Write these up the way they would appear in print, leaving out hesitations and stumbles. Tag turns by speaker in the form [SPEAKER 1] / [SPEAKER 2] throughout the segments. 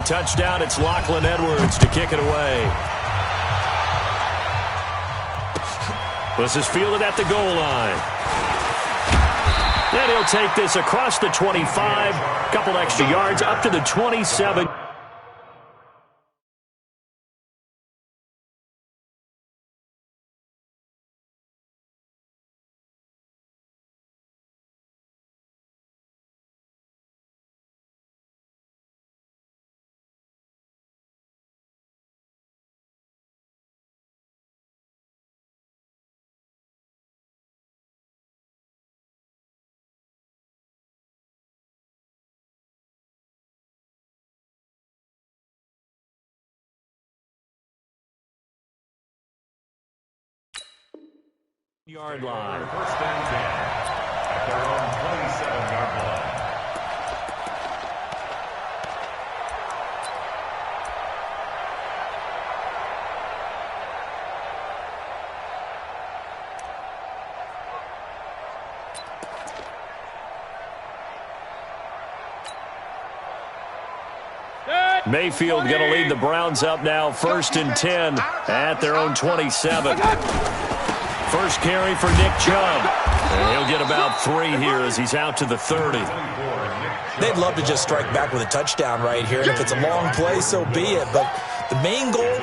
[SPEAKER 1] touchdown. It's Lachlan Edwards to kick it away. This is fielded at the goal line. And he'll take this across the 25. Couple extra yards up to the 27. Yard line.
[SPEAKER 2] First and 10 at their own 27-yard line.
[SPEAKER 1] Mayfield going to lead the Browns up now, 1st and 10 at their own 27. First carry for Nick Chubb. And he'll get about 3 here as he's out to the 30.
[SPEAKER 3] They'd love to just strike back with a touchdown right here. And if it's a long play, so be it. But the main goal,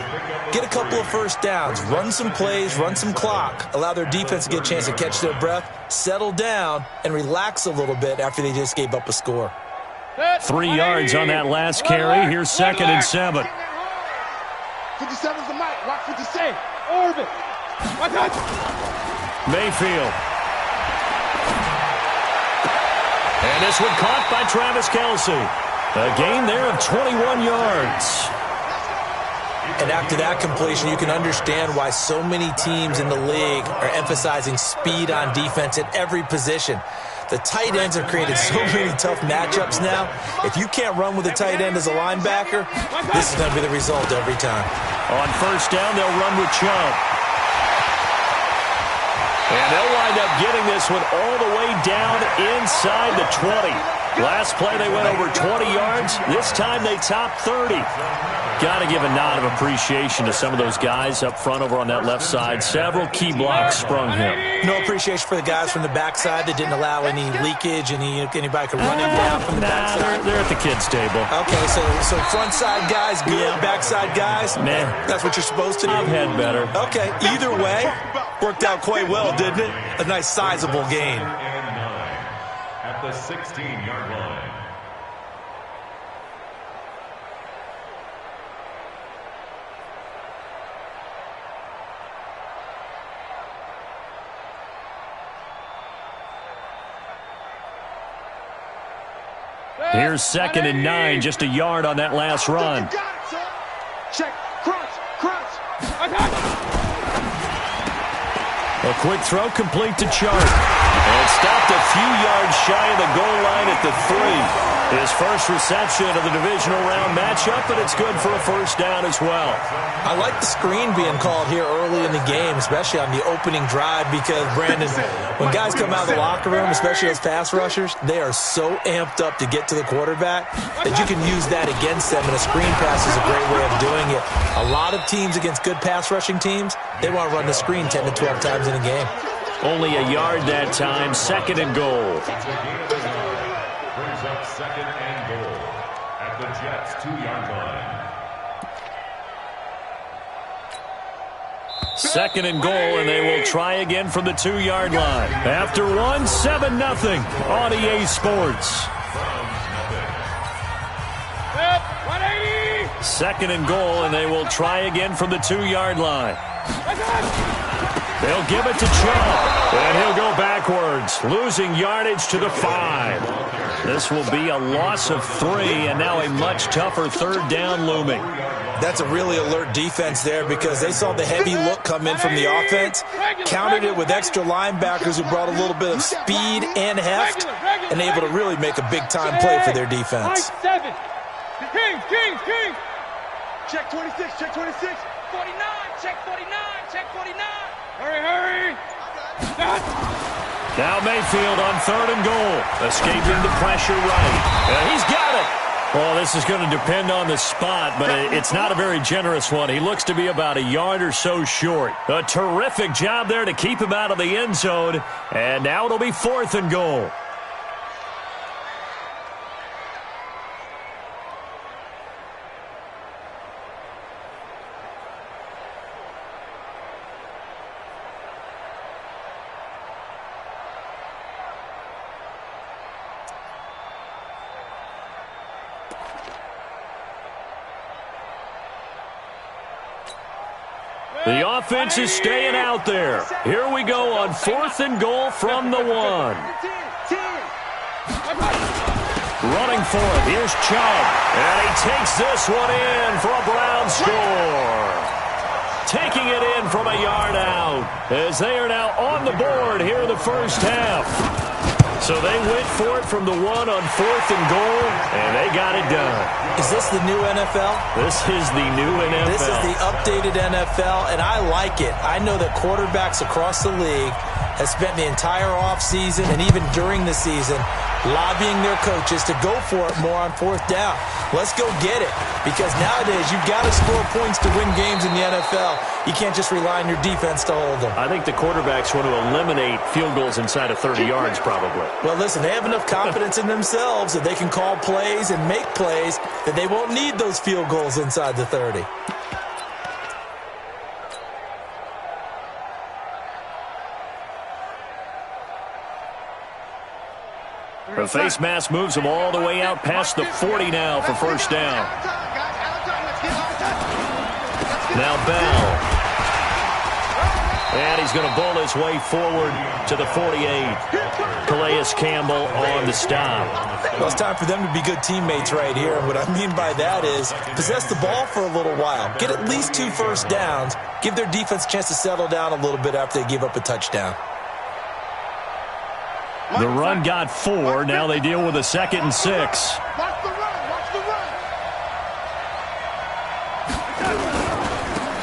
[SPEAKER 3] get a couple of first downs, run some plays, run some clock, allow their defense to get a chance to catch their breath, settle down, and relax a little bit after they just gave up a score.
[SPEAKER 1] 3 yards on that last carry. Here's 2nd and 7.
[SPEAKER 4] 57's the mic. Lock 57. Orbit.
[SPEAKER 1] Mayfield. And this one caught by Travis Kelce. A gain there of 21 yards.
[SPEAKER 3] And after that completion, you can understand why so many teams in the league are emphasizing speed on defense at every position. The tight ends have created so many tough matchups now. If you can't run with a tight end as a linebacker, this is going to be the result every time.
[SPEAKER 1] On first down, they'll run with Chubb. And they'll wind up getting this one all the way down inside the 20. Last play, they went over 20 yards. This time, they topped 30. Got to give a nod of appreciation to some of those guys up front over on that left side. Several key blocks sprung him.
[SPEAKER 3] No appreciation for the guys from the backside that didn't allow any leakage, anybody could run him down from the backside.
[SPEAKER 1] They're at the kids' table.
[SPEAKER 3] Okay, so front side guys good, backside guys,
[SPEAKER 1] man,
[SPEAKER 3] that's what you're supposed to do.
[SPEAKER 1] I've had better.
[SPEAKER 3] Okay, either way, worked out quite well, didn't it? A nice sizable gain.
[SPEAKER 2] At the 16-yard line.
[SPEAKER 1] Here's 2nd and 9, just a yard on that last run.
[SPEAKER 4] Check, crunch.
[SPEAKER 1] A quick throw complete to Chubb. And stopped a few yards shy of the goal line at the 3. His first reception of the divisional round matchup, but it's good for a first down as well.
[SPEAKER 3] I like the screen being called here early in the game, especially on the opening drive, because, Brandon, when guys come out of the locker room, especially as pass rushers, they are so amped up to get to the quarterback that you can use that against them, and a screen pass is a great way of doing it. A lot of teams against good pass rushing teams, they want to run the screen 10 to 12 times in a game.
[SPEAKER 1] Only a yard that time, 2nd and goal.
[SPEAKER 2] Brings up 2nd and goal at the Jets' 2-yard line.
[SPEAKER 1] 2nd and goal, and they will try again from the 2-yard line. After one, 7-0 on EA Sports. 2nd and goal, and they will try again from the 2-yard line. They'll give it to Chubb, and he'll go backwards, losing yardage to the 5. This will be a loss of 3, and now a much tougher 3rd down looming.
[SPEAKER 3] That's a really alert defense there because they saw the heavy look come in from the offense, countered it with extra linebackers who brought a little bit of speed and heft, and able to really make a big-time play for their defense.
[SPEAKER 4] Kings. Check 26, check 26. 49, check 49, check 49. Hurry.
[SPEAKER 1] Now Mayfield on 3rd and goal, escaping the pressure right. And he's got it. Well, this is going to depend on the spot, but it's not a very generous one. He looks to be about a yard or so short. A terrific job there to keep him out of the end zone. And now it'll be 4th and goal. The offense is staying out there. Here we go on 4th and goal from the 1. Running for it. Here's Chubb. And he takes this one in for a Brown score. Taking it in from a yard out as they are now on the board here in the first half. So they went for it from the 1 on 4th and goal, and they got it done.
[SPEAKER 3] Is this the new NFL?
[SPEAKER 1] This is the new NFL.
[SPEAKER 3] This is the updated NFL, and I like it. I know that quarterbacks across the league have spent the entire offseason and even during the season lobbying their coaches to go for it more on 4th down. Let's go get it, because nowadays you've got to score points to win games in the NFL. You can't just rely on your defense to hold them.
[SPEAKER 1] I think the quarterbacks want to eliminate field goals inside of 30 yards probably.
[SPEAKER 3] Well, listen, they have enough confidence in themselves that they can call plays and make plays that they won't need those field goals inside the 30.
[SPEAKER 1] The face mask moves him all the way out past the 40 now for first down. Now Bell. And he's going to bull his way forward to the 48. Calais Campbell on the stop.
[SPEAKER 3] Well, it's time for them to be good teammates right here. And what I mean by that is possess the ball for a little while. Get at least 2 first downs. Give their defense a chance to settle down a little bit after they give up a touchdown.
[SPEAKER 1] The run got 4. Now they deal with a 2nd and 6.
[SPEAKER 4] Watch the run. Watch the run.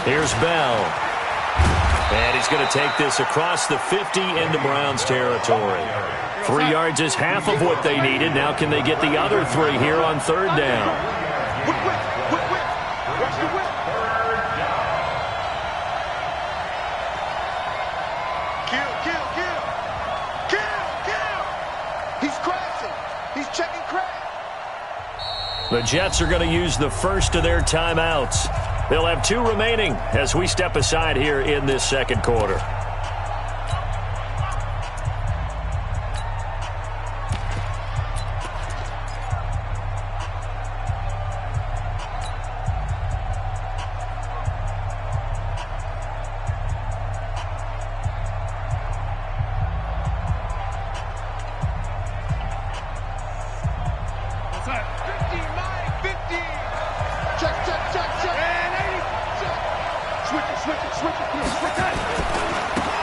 [SPEAKER 1] Here's Bell. And he's going to take this across the 50 into Browns territory. 3 yards is half of what they needed. Now can they get the other 3 here on 3rd down?
[SPEAKER 4] Watch the whip. Kill. He's crashing. He's checking crash.
[SPEAKER 1] The Jets are going to use the first of their timeouts. They'll have 2 remaining as we step aside here in this 2nd quarter.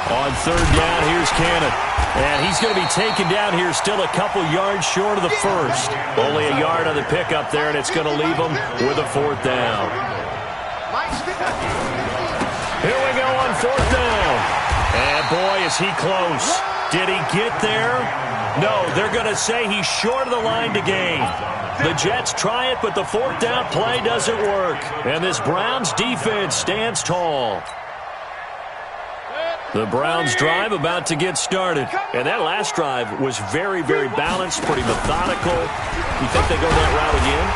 [SPEAKER 1] On 3rd down, here's Cannon. And he's going to be taken down here still a couple yards short of the first. Only a yard on the pickup there, and it's going to leave him with a 4th down. Here we go on 4th down. And boy, is he close. Did he get there? No, they're going to say he's short of the line to gain. The Jets try it, but the 4th down play doesn't work. And this Browns defense stands tall. The Browns drive about to get started. And that last drive was very, very balanced, pretty methodical. You think they go that route again?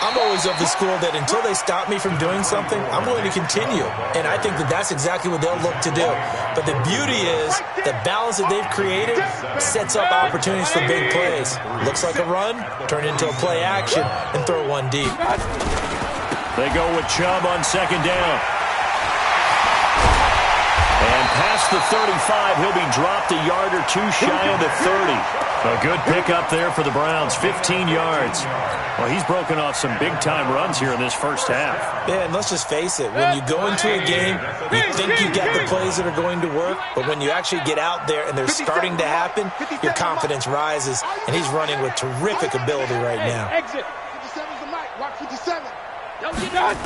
[SPEAKER 3] I'm always of the school that until they stop me from doing something, I'm going to continue. And I think that that's exactly what they'll look to do. But the beauty is the balance that they've created sets up opportunities for big plays. Looks like a run, turn into a play action, and throw one deep.
[SPEAKER 1] They go with Chubb on 2nd down. And past the 35, he'll be dropped a yard or 2 shy of the 30. A good pickup there for the Browns, 15 yards. Well, he's broken off some big-time runs here in this first half.
[SPEAKER 3] Yeah, and let's just face it. When you go into a game, you think you get the plays that are going to work, but when you actually get out there and they're starting to happen, your confidence rises, and he's running with terrific ability right now.
[SPEAKER 4] Exit. 57's the mic. Watch 57. Don't get done.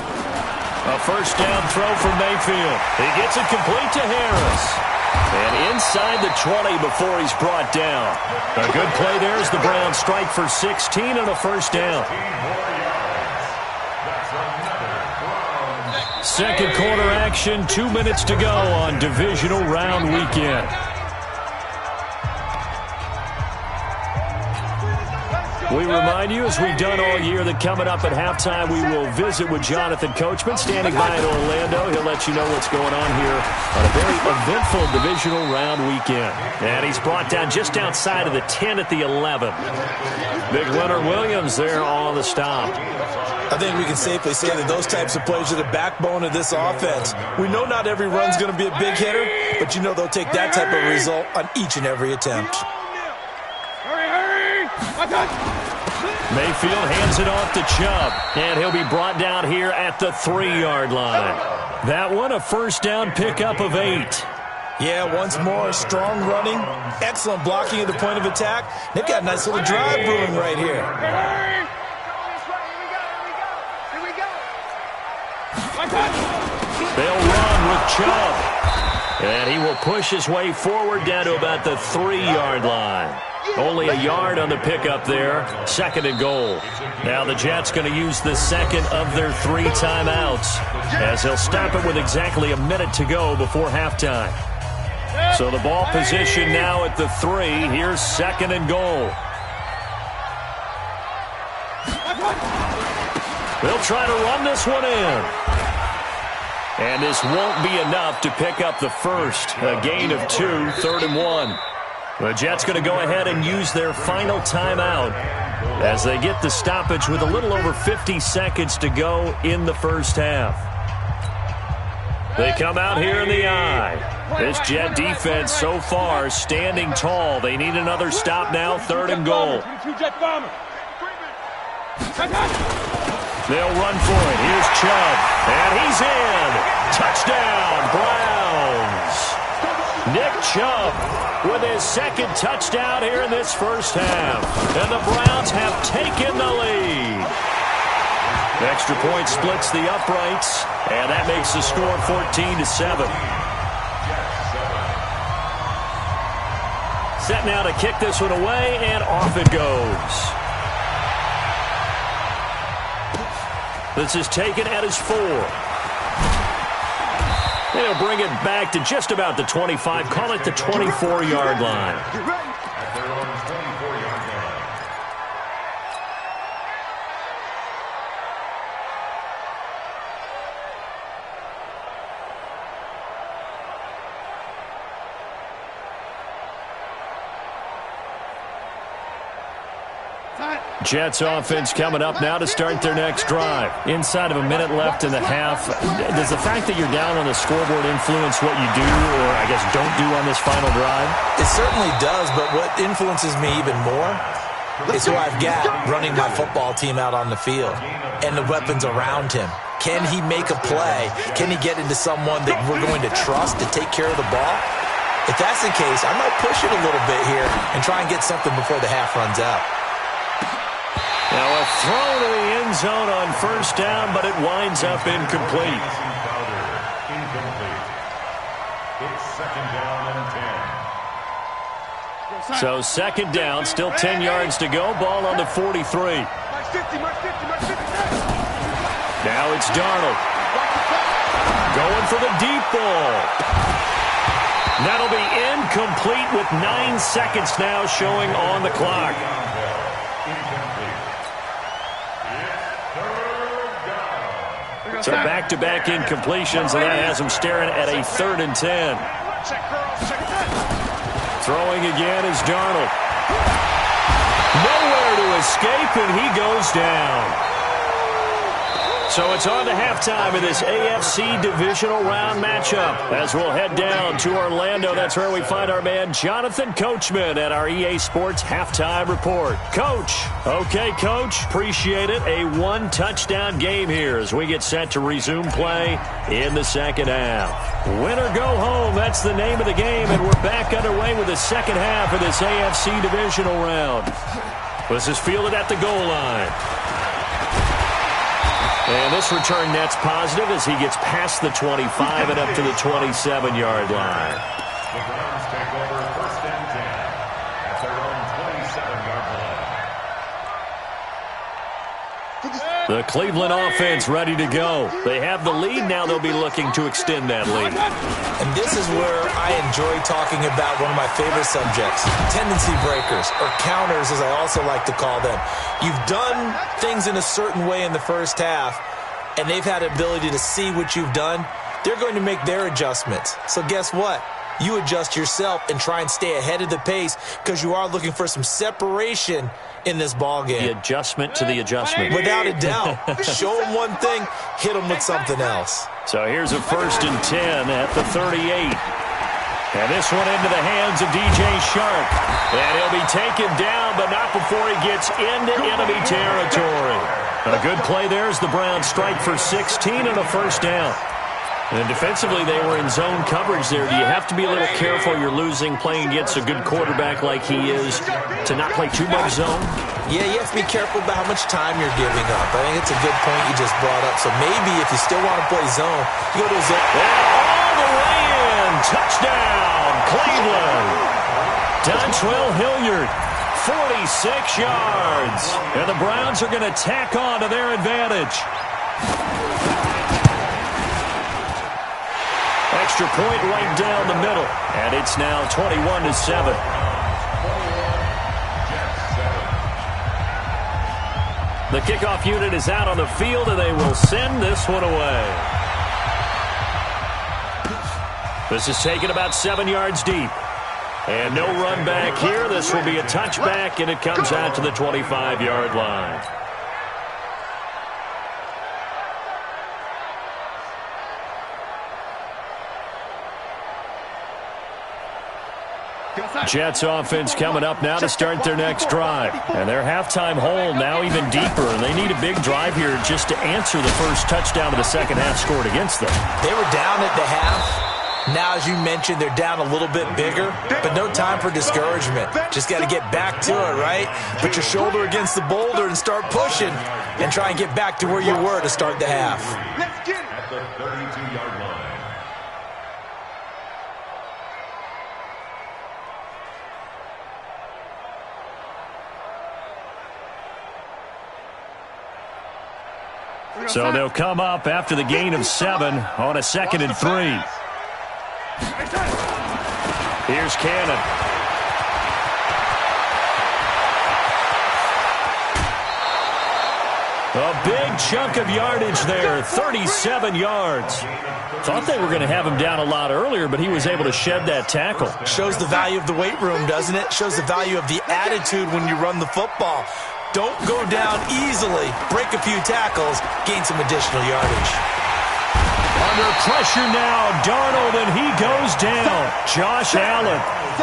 [SPEAKER 1] A first down throw from Mayfield. He gets it complete to Harris. And inside the 20 before he's brought down. A good play there as the Browns strike for 16 and a first down. Second quarter action, 2 minutes to go on divisional round weekend. We remind you, as we've done all year, that coming up at halftime, we will visit with Jonathan Coachman, standing by in Orlando. He'll let you know what's going on here on a very eventful divisional round weekend. And he's brought down just outside of the 10 at the 11. Big Leonard Williams there on the stop.
[SPEAKER 3] I think we can safely say that those types of plays are the backbone of this offense. We know not every run's going to be a big hitter, but you know they'll take that type of result on each and every attempt.
[SPEAKER 1] Mayfield hands it off to Chubb, and he'll be brought down here at the 3-yard line. That one, a first down pickup of 8.
[SPEAKER 3] Yeah, once more, strong running, excellent blocking at the point of attack. They've got a nice little drive brewing right here.
[SPEAKER 1] They'll run with Chubb, and he will push his way forward down to about the 3-yard line. Only a yard on the pickup there. Second and goal. Now the Jets going to use the second of their 3 timeouts, as they'll stop it with exactly a minute to go before halftime. So the ball position now at the 3. Here's second and goal. They'll try to run this one in. And this won't be enough to pick up the first. A gain of 2, 3rd and 1. The Jets going to go ahead and use their final timeout as they get the stoppage with a little over 50 seconds to go in the first half. They come out here in the eye. This Jet defense so far standing tall. They need another stop now, 3rd and goal. They'll run for it. Here's Chubb, and he's in. Touchdown, Browns. Nick Chubb with his second touchdown here in this first half. And the Browns have taken the lead. Extra point splits the uprights, and that makes the score 14-7. Set now to kick this one away, and off it goes. This is taken at his 4. And he'll bring it back to just about the 25. Call it the 24-yard line.
[SPEAKER 2] At their own 24-yard line.
[SPEAKER 1] Jets offense coming up now to start their next drive. Inside of a minute left in the half. Does the fact that you're down on the scoreboard influence what you do, or I guess don't do on this final drive?
[SPEAKER 3] It certainly does, but what influences me even more is who I've got running my football team out on the field and the weapons around him. Can he make a play? Can he get into someone that we're going to trust to take care of the ball? If that's the case, I might push it a little bit here and try and get something before the half runs out.
[SPEAKER 1] Now a throw to the end zone on first down, but it winds up incomplete.
[SPEAKER 2] It's second down and 10.
[SPEAKER 1] So second down, still 10 yards to go. Ball on the 43. Now it's Darnold. Going for the deep ball. That'll be incomplete with 9 seconds now showing on the clock. So back-to-back incompletions, and that has him staring at a 3rd and 10. Throwing again is Darnold. Nowhere to escape, and he goes down. So it's on to halftime of this AFC divisional round matchup as we'll head down to Orlando. That's where we find our man Jonathan Coachman at our EA Sports Halftime Report. Coach. Okay, Coach. Appreciate it. A 1-touchdown game here as we get set to resume play in the second half. Win or go home, that's the name of the game, and we're back underway with the second half of this AFC divisional round. This is fielded at the goal line. And this return net's positive as he gets past the 25 and up to the 27-yard line.
[SPEAKER 2] The Browns take over 1st and 10 at their own 27-yard line.
[SPEAKER 1] The Cleveland offense ready to go. They have the lead. Now they'll be looking to extend that lead.
[SPEAKER 3] And this is where I enjoy talking about one of my favorite subjects, tendency breakers, or counters as I also like to call them. You've done things in a certain way in the first half, and they've had the ability to see what you've done. They're going to make their adjustments. So guess what? You adjust yourself and try and stay ahead of the pace because you are looking for some separation in this ball game.
[SPEAKER 1] The adjustment to the adjustment.
[SPEAKER 3] Without a doubt. Show them one thing, hit them with something else.
[SPEAKER 1] So here's a 1st and 10 at the 38. And this one into the hands of DJ Shark. And he'll be taken down, but not before he gets into enemy territory. A good play there as the Browns strike for 16 and a 1st down. And defensively, they were in zone coverage there. Do you have to be a little careful? You're losing, playing against a good quarterback like he is, to not play too much zone?
[SPEAKER 3] Yeah, you have to be careful about how much time you're giving up. I think it's a good point you just brought up. So maybe if you still want to play zone, you go to zone.
[SPEAKER 1] All the way in. Touchdown, Cleveland. Dontrell Hilliard, 46 yards. And the Browns are going to tack on to their advantage. Extra point right down the middle. And it's now 21-7. The kickoff unit is out on the field, and they will send this one away. This is taken about 7 yards deep. And no run back here. This will be a touchback, and it comes out to the 25-yard line. Jets offense coming up now to start their next drive. And their halftime hole now even deeper. And they need a big drive here just to answer the first touchdown of the second half scored against them.
[SPEAKER 3] They were down at the half. Now, as you mentioned, they're down a little bit bigger, but no time for discouragement. Just got to get back to it, right? Put your shoulder against the boulder and start pushing and try and get back to where you were to start the half.
[SPEAKER 2] Let's get it. At the 32-yard line.
[SPEAKER 1] So they'll come up after the gain of 7 on a 2nd and 3. Here's Cannon. A big chunk of yardage there, 37 yards. Thought they were going to have him down a lot earlier, but he was able to shed that tackle.
[SPEAKER 3] Shows the value of the weight room, doesn't it? Shows the value of the attitude when you run the football. Don't go down easily. Break a few tackles. Gain some additional yardage.
[SPEAKER 1] Under pressure now, Darnold, and he goes down. Josh Allen.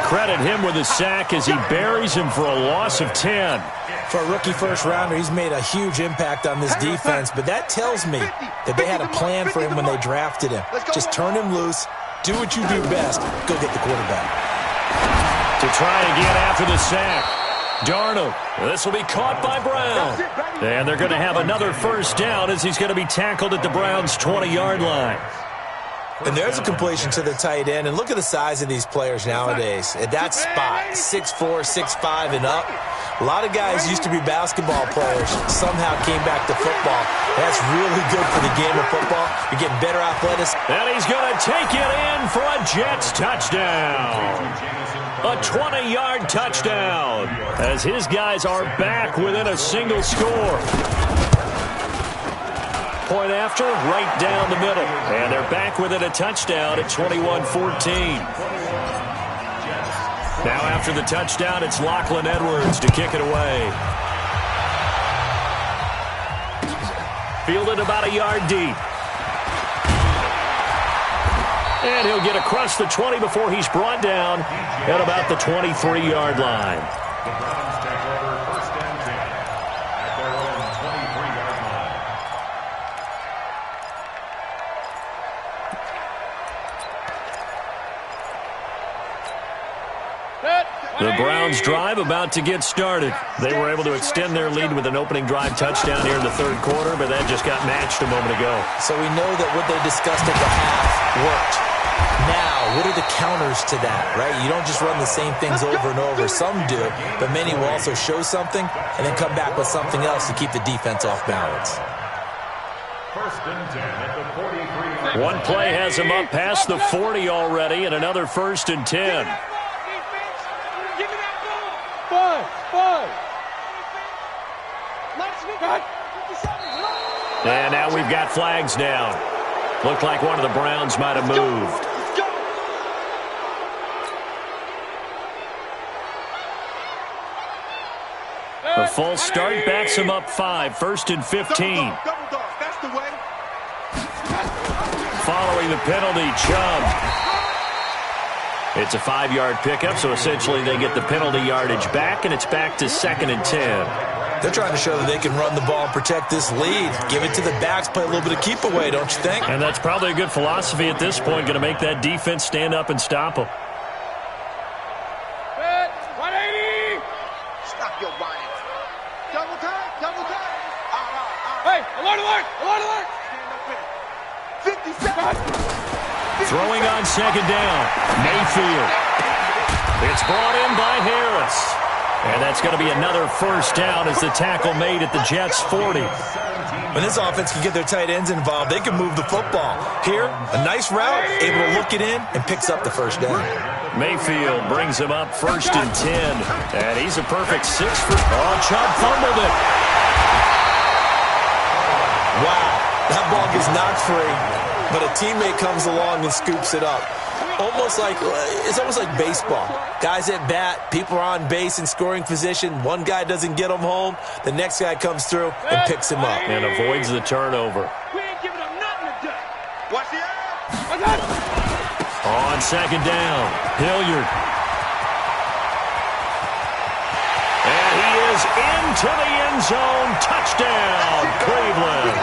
[SPEAKER 1] Credit him with a sack as he buries him for a loss of 10.
[SPEAKER 3] For a rookie first-rounder, he's made a huge impact on this defense, but that tells me that they had a plan for him when they drafted him. Just turn him loose, do what you do best, go get the quarterback.
[SPEAKER 1] To try again after the sack. Darnold, this will be caught by Brown. And they're going to have another first down as he's going to be tackled at the Browns' 20-yard line.
[SPEAKER 3] And there's a completion to the tight end. And look at the size of these players nowadays. At that spot, 6'4", 6'5", and up. A lot of guys used to be basketball players, somehow came back to football. That's really good for the game of football. You're getting better athletics.
[SPEAKER 1] And he's going to take it in for a Jets touchdown. A 20-yard touchdown as his guys are back within a single score. Point after, right down the middle. And they're back within a touchdown at 21-14. Now after the touchdown, it's Lachlan Edwards to kick it away. Fielded about a yard deep. And he'll get across the 20 before he's brought down at about the 23-yard line.
[SPEAKER 2] The Browns take over 1st and 10 at their own 23-yard line.
[SPEAKER 1] The Browns drive about to get started. They were able to extend their lead with an opening drive touchdown here in the third quarter, but that just got matched a moment ago.
[SPEAKER 3] So we know that what they discussed at the half worked. Now, what are the counters to that, right? You don't just run the same things over and over. Some do, but many will also show something and then come back with something else to keep the defense off balance.
[SPEAKER 2] First and 10 at the 43.
[SPEAKER 1] One play has him up past the 40 already, and another first and 10. And now we've got flags down. Looked like one of the Browns might have moved. The full start backs him up 5, first and 15. Following the penalty, Chubb. It's a 5-yard pickup, so essentially they get the penalty yardage back, and it's back to 2nd and 10.
[SPEAKER 3] They're trying to show that they can run the ball and protect this lead. Give it to the backs, play a little bit of keep away, don't you think?
[SPEAKER 1] And that's probably a good philosophy at this point, going to make that defense stand up and stop them.
[SPEAKER 4] 180!
[SPEAKER 5] Stop your whining. Double time, double time.
[SPEAKER 4] Hey, alert, alert, alert, alert!
[SPEAKER 5] 50 seconds.
[SPEAKER 1] Throwing on second down, Mayfield. It's brought in by Harris. And that's going to be another first down as the tackle made at the Jets' 40.
[SPEAKER 3] When this offense can get their tight ends involved, they can move the football. Here, a nice route, able to look it in, and picks up the first down.
[SPEAKER 1] Mayfield brings him up first and 10. And he's a perfect 6 for... Oh, Chubb fumbled it.
[SPEAKER 3] Wow, that ball gets knocked free, but a teammate comes along and scoops it up. It's almost like baseball. Guys at bat, people are on base in scoring position. One guy doesn't get him home. The next guy comes through and picks him up.
[SPEAKER 1] And avoids the turnover.
[SPEAKER 4] We ain't giving up nothing today.
[SPEAKER 5] Watch the eye.
[SPEAKER 1] On second down, Hilliard. And he is into the end zone. Touchdown, Cleveland.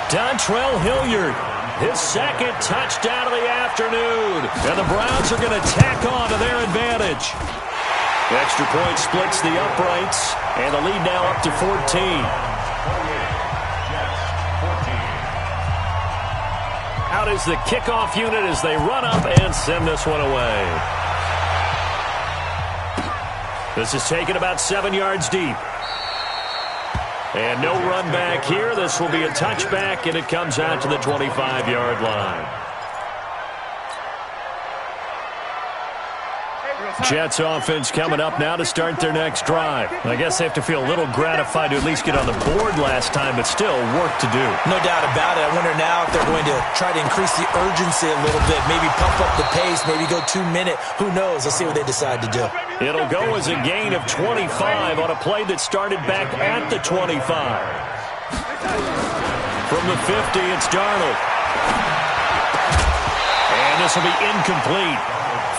[SPEAKER 1] Dontrell Hilliard. His second touchdown of the afternoon. And the Browns are going to tack on to their advantage. The extra point splits the uprights. And the lead now up to 14. Out is the kickoff unit as they run up and send this one away. This is taken about 7 yards deep. And no run back here. This will be a touchback, and it comes out to the 25-yard line. Jets offense coming up now to start their next drive. I guess they have to feel a little gratified to at least get on the board last time, but still work to do.
[SPEAKER 3] No doubt about it. I wonder now if they're going to try to increase the urgency a little bit, maybe pump up the pace, maybe go 2-minute. Who knows? Let's see what they decide to do.
[SPEAKER 1] It'll go as a gain of 25 on a play that started back at the 25. From the 50, it's Darnold. And this will be incomplete.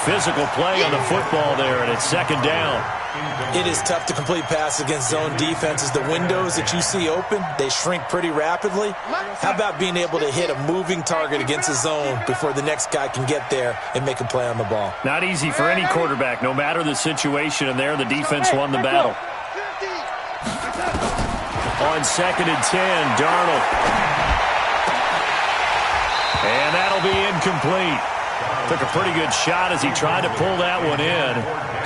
[SPEAKER 1] Physical play on the football there, and it's second down.
[SPEAKER 3] It is tough to complete passes against zone defenses. The windows that you see open, they shrink pretty rapidly. How about being able to hit a moving target against a zone before the next guy can get there and make a play on the ball?
[SPEAKER 1] Not easy for any quarterback, no matter the situation, and there the defense won the battle. On second and 10, Darnold. And that'll be incomplete. Took a pretty good shot as he tried to pull that one in.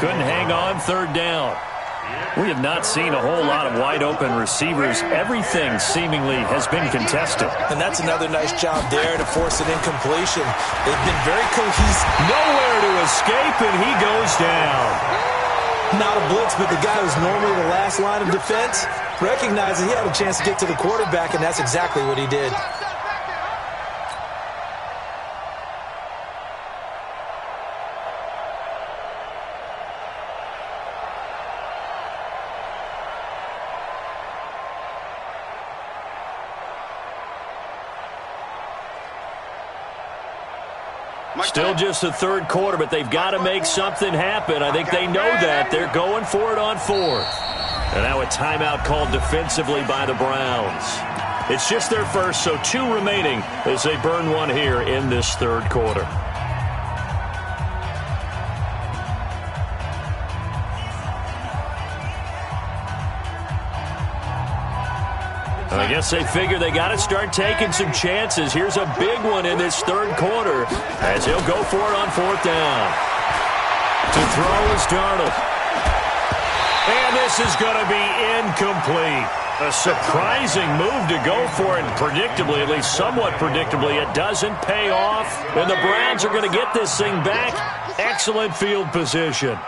[SPEAKER 1] Couldn't hang on, third down. We have not seen a whole lot of wide-open receivers. Everything seemingly has been contested.
[SPEAKER 3] And that's another nice job there to force an incompletion. They've been very cohesive.
[SPEAKER 1] Nowhere to escape, and he goes down.
[SPEAKER 3] Not a blitz, but the guy who's normally the last line of defense recognizes he had a chance to get to the quarterback, and that's exactly what he did.
[SPEAKER 1] Still just the third quarter, but they've got to make something happen. I think they know that. They're going for it on fourth. And now a timeout called defensively by the Browns. It's just their first, so 2 remaining as they burn one here in this third quarter. I guess they figure they got to start taking some chances. Here's a big one in this third quarter as he'll go for it on fourth down. To throw is Darnold. And this is going to be incomplete. A surprising move to go for it, and predictably, at least somewhat predictably, it doesn't pay off. And the Browns are going to get this thing back. Excellent field position. A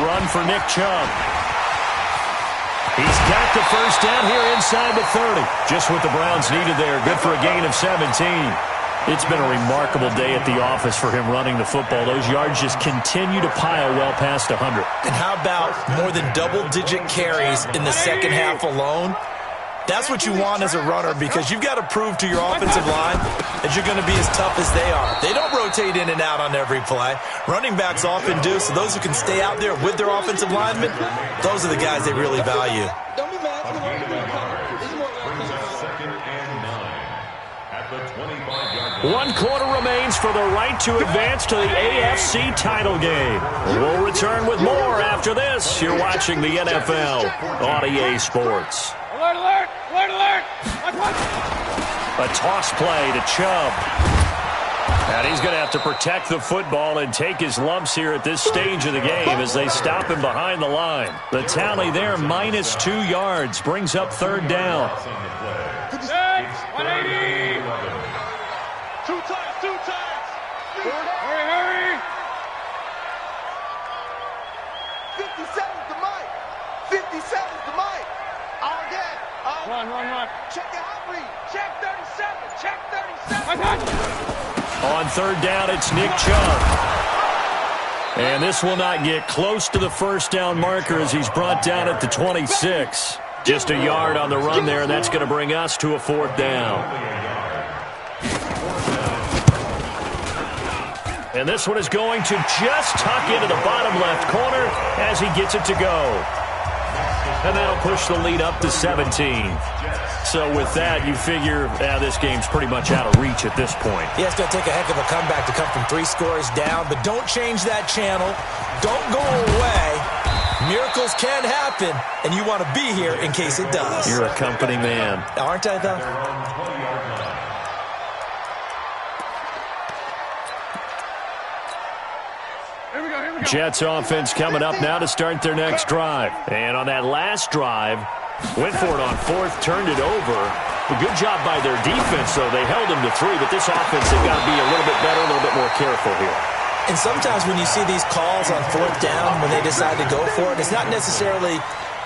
[SPEAKER 1] run for Nick Chubb. He's got the first down here inside the 30. Just what the Browns needed there. Good for a gain of 17. It's been a remarkable day at the office for him running the football. Those yards just continue to pile well past 100.
[SPEAKER 3] And how about more than double-digit carries in the second half alone? That's what you want as a runner, because you've got to prove to your offensive line that you're going to be as tough as they are. They don't rotate in and out on every play. Running backs often do, so those who can stay out there with their offensive linemen, those are the guys they really value.
[SPEAKER 2] Don't be mad. Brings up 2nd and 9 at the 25-yard line.
[SPEAKER 1] 1 quarter remains for the right to advance to the AFC title game. We'll return with more after this. You're watching the NFL on EA Sports.
[SPEAKER 4] Alert, alert, alert, alert.
[SPEAKER 1] A toss play to Chubb. And he's going to have to protect the football and take his lumps here at this stage of the game as they stop him behind the line. The tally there, -2 yards, brings up third down.
[SPEAKER 4] 180. 2 times, 2 times. Hurry, hurry.
[SPEAKER 5] 57's the mic. 57's the mic. All day.
[SPEAKER 4] Run.
[SPEAKER 5] Check your hot read.
[SPEAKER 4] Check 37. Check 37.
[SPEAKER 1] On third down, it's Nick Chubb. And this will not get close to the first down marker as he's brought down at the 26. Just a yard on the run there, and that's going to bring us to a fourth down. And this one is going to just tuck into the bottom left corner as he gets it to go. And that'll push the lead up to 17. So with that, you figure this game's pretty much out of reach at this point.
[SPEAKER 3] Yeah, it's going to take a heck of a comeback to come from 3 scores down, but don't change that channel. Don't go away. Miracles can happen, and you want to be here in case it does.
[SPEAKER 1] You're a company man.
[SPEAKER 3] Aren't I, though?
[SPEAKER 4] Here we go.
[SPEAKER 1] Jets offense coming up now to start their next drive. And on that last drive, went for it on fourth, turned it over. A good job by their defense, though. They held them to 3, but this offense, they've got to be a little bit better, a little bit more careful here.
[SPEAKER 3] And sometimes when you see these calls on fourth down, when they decide to go for it, it's not necessarily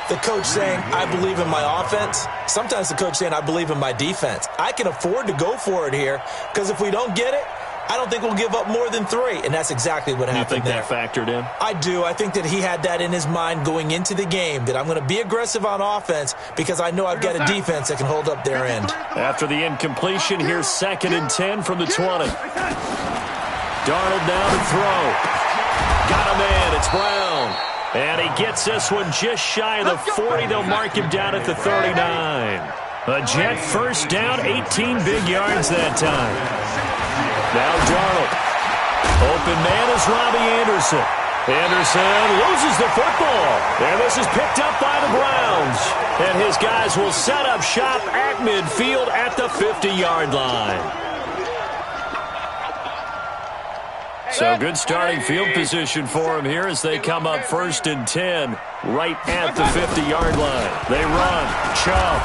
[SPEAKER 3] the coach saying, I believe in my offense. Sometimes the coach saying, I believe in my defense. I can afford to go for it here, because if we don't get it, I don't think we'll give up more than 3, and that's exactly what happened there.
[SPEAKER 1] You think that factored in?
[SPEAKER 3] I do. I think that he had that in his mind going into the game, that I'm going to be aggressive on offense because I know I've got a defense that can hold up their end.
[SPEAKER 1] After the incompletion, here's 2nd and 10 from the 20. Darnold down to throw. Got a man. It's Brown. And he gets this one just shy of the 40. They'll mark him down at the 39. A Jet first down, 18 big yards that time. Now Darnold. Open man is Robbie Anderson. Anderson loses the football. And this is picked up by the Browns. And his guys will set up shop at midfield at the 50-yard line. So good starting field position for him here as they come up 1st and 10 right at the 50-yard line. They run. Chubb.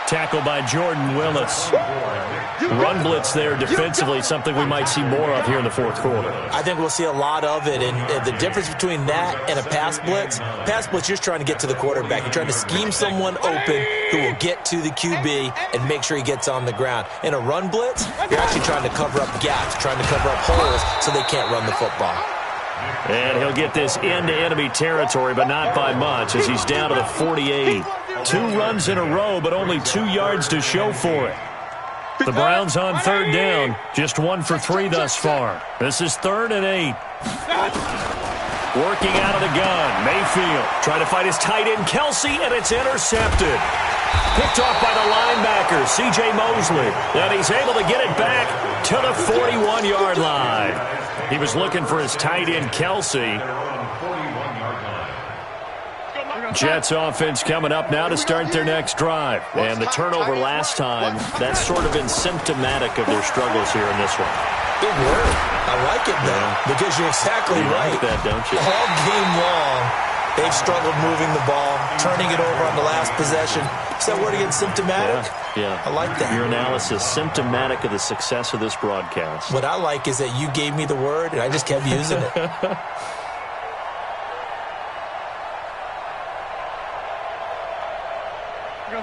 [SPEAKER 1] Tackled by Jordan Willis. Run blitz there defensively, something we might see more of here in the fourth quarter.
[SPEAKER 3] I think we'll see a lot of it, and the difference between that and a pass blitz, you're trying to get to the quarterback. You're trying to scheme someone open who will get to the QB and make sure he gets on the ground. In a run blitz, you're actually trying to cover up gaps, trying to cover up holes so they can't run the football.
[SPEAKER 1] And he'll get this into enemy territory, but not by much as he's down to the 48. 2 runs in a row, but only 2 yards to show for it. The Browns on third down, just 1 for 3 thus far. This is 3rd and 8. Working out of the gun, Mayfield trying to fight his tight end, Kelsey, and it's intercepted. Picked off by the linebacker, C.J. Mosley. And he's able to get it back to the 41-yard line. He was looking for his tight end, Kelsey. Jets offense coming up now to start their next drive. And the turnover last time, that's sort of been symptomatic of their struggles here in this one.
[SPEAKER 3] Big word. I like it, though, because you're exactly right.
[SPEAKER 1] You like that, don't you?
[SPEAKER 3] All game long, they've struggled moving the ball, turning it over on the last possession. Is that word again, symptomatic?
[SPEAKER 1] Yeah.
[SPEAKER 3] I like that.
[SPEAKER 1] Your analysis, symptomatic of the success of this broadcast.
[SPEAKER 3] What I like is that you gave me the word, and I just kept using it.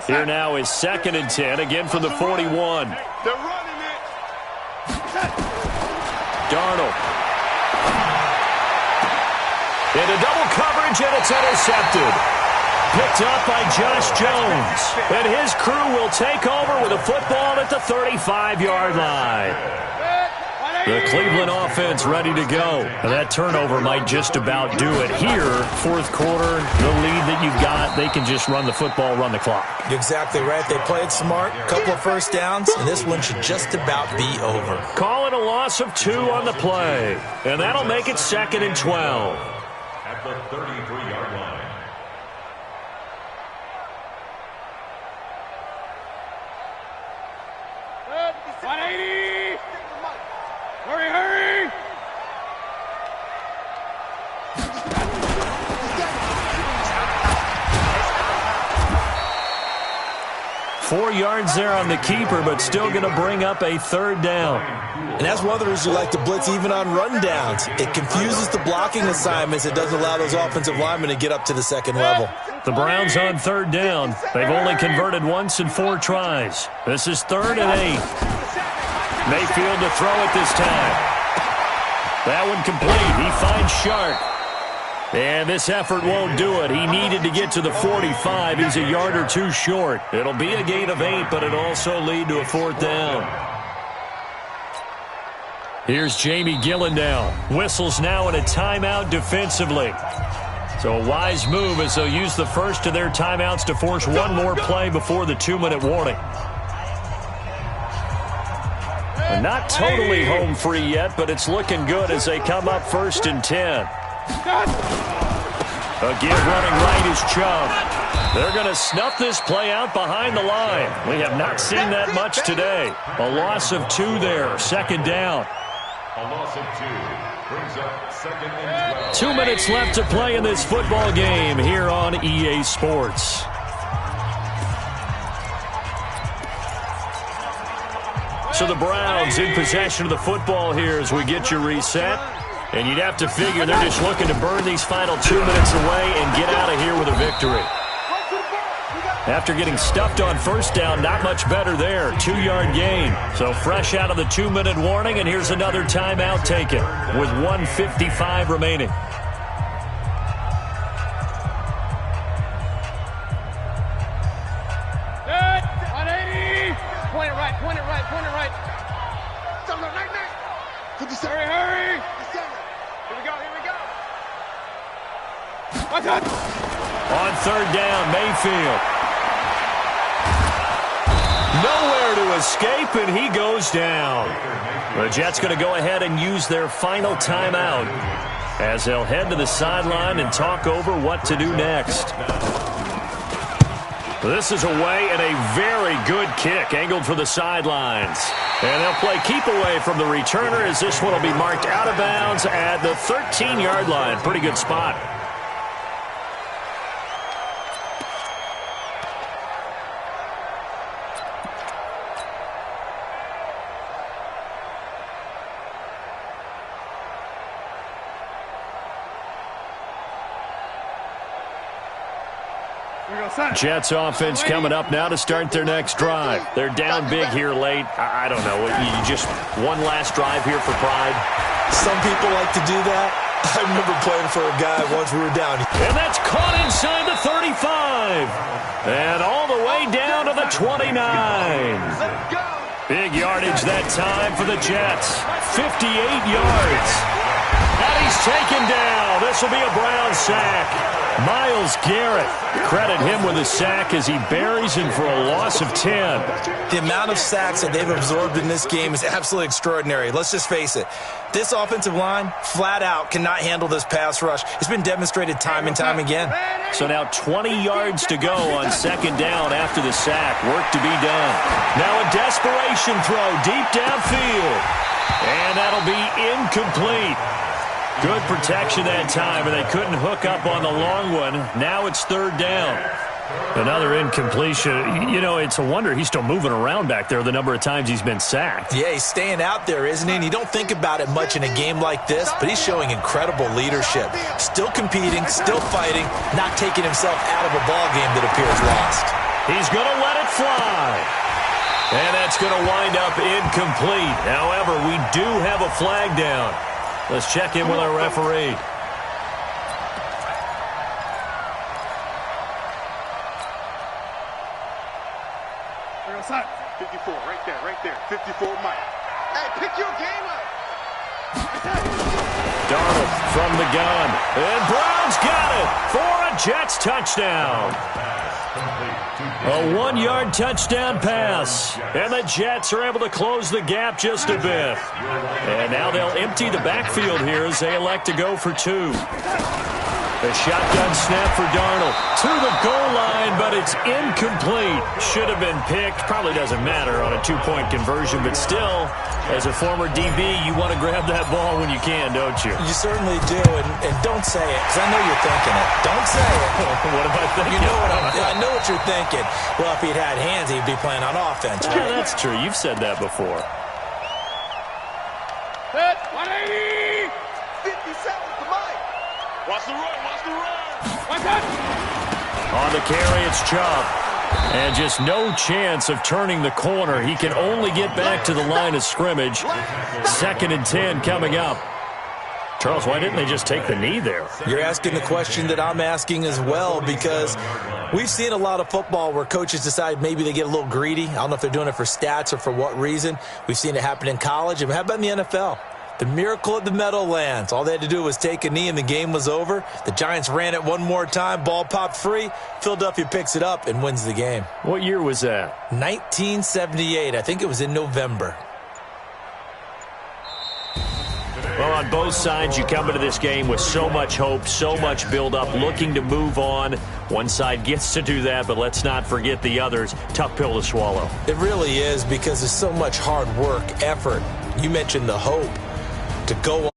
[SPEAKER 1] Here now is 2nd and 10, again from the 41.
[SPEAKER 5] They're running it.
[SPEAKER 1] Darnold. Into double coverage, and it's intercepted. Picked up by Josh Jones. And his crew will take over with a football at the 35-yard line. The Cleveland offense ready to go. And that turnover might just about do it here. Fourth quarter, the lead that you've got, they can just run the football, run the clock.
[SPEAKER 3] You're exactly right. They played smart, couple of first downs, and this one should just about be over.
[SPEAKER 1] Call it a loss of 2 on the play. And that'll make it 2nd and 12.
[SPEAKER 2] At the 33-yard line.
[SPEAKER 4] Hurry!
[SPEAKER 1] 4 yards there on the keeper, but still going to bring up a 3rd down.
[SPEAKER 3] And that's one of the reasons you like to blitz even on rundowns. It confuses the blocking assignments. It doesn't allow those offensive linemen to get up to the second level.
[SPEAKER 1] The Browns on 3rd down. They've only converted once in 4 tries. This is 3rd and 8. Mayfield to throw it this time. That one complete. He finds Shark. And this effort won't do it. He needed to get to the 45. He's a yard or 2 short. It'll be a gain of 8, but it'll also lead to a 4th down. Here's Jamie Gillen now. Whistles now in a timeout defensively. So a wise move as they'll use the first of their timeouts to force one more play before the 2-minute warning. Not totally home free yet, but it's looking good as they come up 1st and 10. A give running right is Chubb. They're going to snuff this play out behind the line. We have not seen that much today. A loss of 2 there, 2nd down.
[SPEAKER 2] A loss of 2 brings up 2nd and 12.
[SPEAKER 1] 2 minutes left to play in this football game here on EA Sports. So the Browns in possession of the football here as we get you reset. And you'd have to figure they're just looking to burn these final 2 minutes away and get out of here with a victory. After getting stuffed on 1st down, not much better there. 2-yard gain. So fresh out of the 2-minute warning, and here's another timeout taken with 1:55 remaining.
[SPEAKER 4] Hurry! Here we go.
[SPEAKER 1] On 3rd down, Mayfield. Nowhere to escape, and he goes down. The Jets going to go ahead and use their final timeout as they'll head to the sideline and talk over what to do next. This is away and a very good kick angled for the sidelines. And they'll play keep away from the returner as this one will be marked out of bounds at the 13-yard line. Pretty good spot. Jets offense coming up now to start their next drive. They're down big here late. I don't know. You just one last drive here for pride.
[SPEAKER 3] Some people like to do that. I remember playing for a guy once we were down.
[SPEAKER 1] And that's caught inside the 35. And all the way down to the 29. Big yardage that time for the Jets. 58 yards. And he's taken down. This will be a Brown sack. Myles Garrett, credit him with a sack as he buries him for a loss of 10.
[SPEAKER 3] The amount of sacks that they've absorbed in this game is absolutely extraordinary. Let's just face it. This offensive line, flat out, cannot handle this pass rush. It's been demonstrated time and time again.
[SPEAKER 1] So now 20 yards to go on second down after the sack. Work to be done. Now a desperation throw deep downfield. And that'll be incomplete. Good protection that time, and they couldn't hook up on the long one. Now it's third down. Another incompletion. You know, it's a wonder he's still moving around back there the number of times he's been sacked.
[SPEAKER 3] Yeah, he's staying out there, isn't he? And you don't think about it much in a game like this, but he's showing incredible leadership. Still competing, still fighting, not taking himself out of a ball game that appears lost.
[SPEAKER 1] He's going to let it fly. And that's going to wind up incomplete. However, we do have a flag down. Let's check in with our referee.
[SPEAKER 4] Outside. 54, right there. 54, Mike.
[SPEAKER 5] Hey, pick your game up.
[SPEAKER 1] Darnold from the gun. And Brown's got it for a Jets touchdown. A 1-yard touchdown pass. And the Jets are able to close the gap just a bit. And now they'll empty the backfield here as they elect to go for two. A shotgun snap for Darnold to the goal line, but it's incomplete. Should have been picked. Probably doesn't matter on a two-point conversion, but still, as a former DB, you want to grab that ball when you can, don't you?
[SPEAKER 3] You certainly do, and don't say it, because I know you're thinking it. Don't say it.
[SPEAKER 1] What am I thinking?
[SPEAKER 3] You know I know what you're thinking. Well, if he'd had hands, he'd be playing on offense. Right?
[SPEAKER 1] Yeah, that's true. You've said that before.
[SPEAKER 4] Hit, 180.
[SPEAKER 5] 57's the mic.
[SPEAKER 4] Watch the run, watch the run. Watch out.
[SPEAKER 1] On the carry, it's Chubb. And just no chance of turning the corner. He can only get back to the line of scrimmage. 2nd and 10 coming up. Charles, why didn't they just take the knee there?
[SPEAKER 3] You're asking the question that I'm asking as well, because we've seen a lot of football where coaches decide maybe they get a little greedy. I don't know if they're doing it for stats or for what reason. We've seen it happen in college. And how about in the NFL? The miracle of the Meadowlands. All they had to do was take a knee and the game was over. The Giants ran it one more time. Ball popped free. Philadelphia picks it up and wins the game.
[SPEAKER 1] What year was that?
[SPEAKER 3] 1978. I think it was in November.
[SPEAKER 1] Well, on both sides, you come into this game with so much hope, so much build-up, looking to move on. One side gets to do that, but let's not forget the others. Tough pill to swallow.
[SPEAKER 3] It really is, because there's so much hard work, effort. You mentioned the hope to go